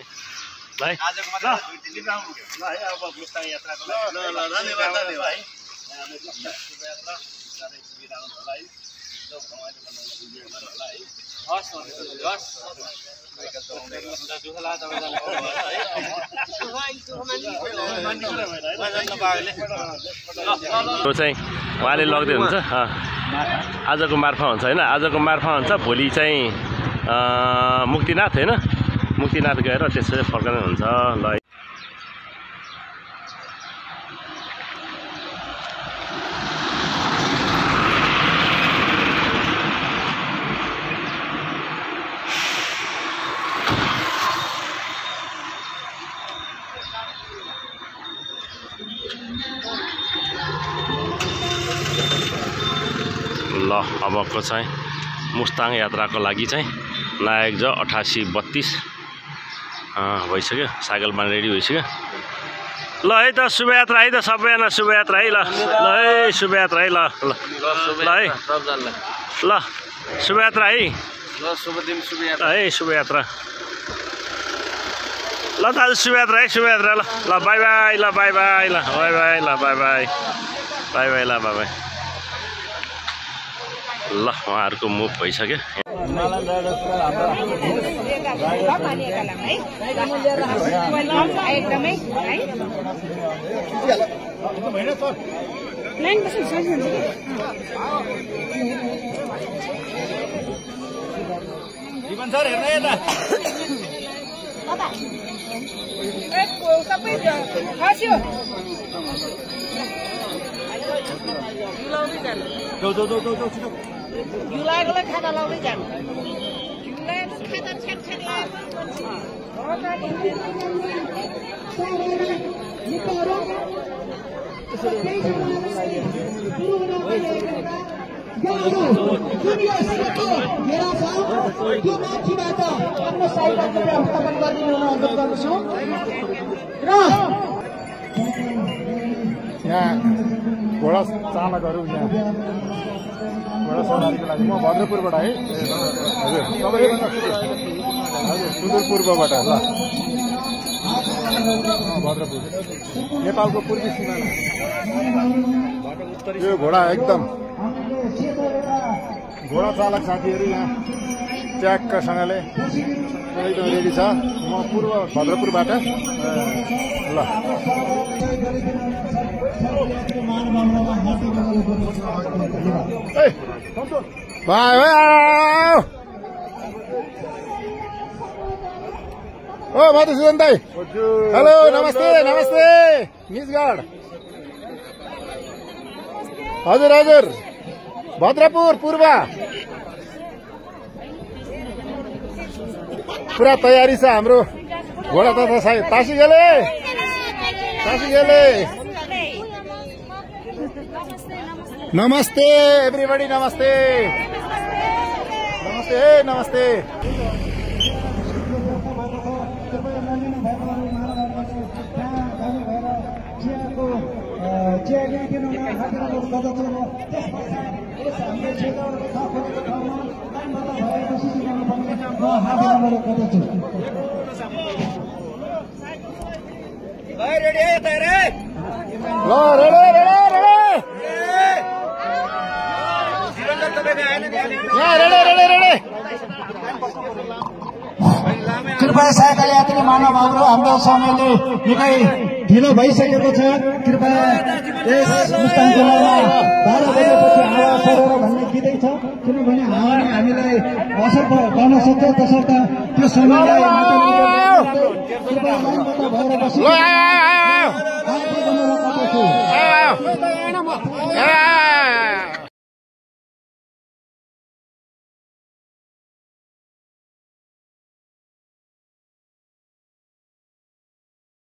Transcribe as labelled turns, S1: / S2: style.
S1: है ल है अब मुस्ताङ यात्राको चाहिँ उहाँले लग्दै हुन्छ आजको मार्फा हुन्छ होइन आजको मार्फा हुन्छ भोलि चाहिँ मुक्तिनाथ होइन मुक्तिनाथ गएर त्यसरी फर्कने हुन्छ ल ल अबको चाहिँ मुस्ताङ यात्राको लागि चाहिँ नायक ज 8832 भइसक्यो साइकल बान रेडी भइसक्यो ल है त शुभयात्रा है त सबैजना शुभयात्रा है ल ल है शुभयात्रा है ल ल है ल शुभयात्रा है ल शुभ दिन शुभयात्रा है शुभयात्रा ल दाजु शुभयात्रा है शुभयात्रा ल ल बाई बाई ल बाई बाई ल बाई बाई ल बाई बाई बाई बाई ल बाई बाई ल उहाँहरूको मुभ भइसक्यो
S2: जुलाईको खाता लाउँदै जानु जुलाईको खाता छ्याक
S3: यहाँ घोडा चालकहरू यहाँ घोडा सवारीको लागि म भद्रपुरबाट है हजुर सबैभन्दा हजुर सुदूर पूर्वबाट ल भद्रपुर नेपालको पूर्वी सिमाना यो घोडा एकदम घोडा चालक साथीहरू यहाँ च्याक्कसँगले एकदम रेडी छ म पूर्व भद्रपुरबाट ल ओ मधुसूदन दाई हेलो नमस्ते नमस्ते निजगढ हजुर हजुर भद्रपुर पूर्व पुरा तयारी छ हाम्रो घोडा तथा तासी गेले नमस्ते एभ्रीबडी नमस्ते नमस्ते नमस्ते
S4: कृपया साइकल यात्री महानुभावहरू हाम्रो समयले निकै ढिलो भइसकेको छ कृपया यस मुस्ताङ जिल्लामा 12 बजेपछि हावा सरोवर भन्ने दिँदैछ किनभने हावाले हामीलाई असर गर्न सक्छ तसर्थ त्यो समयलाई कृपया लाइनबाट भएर बस्नु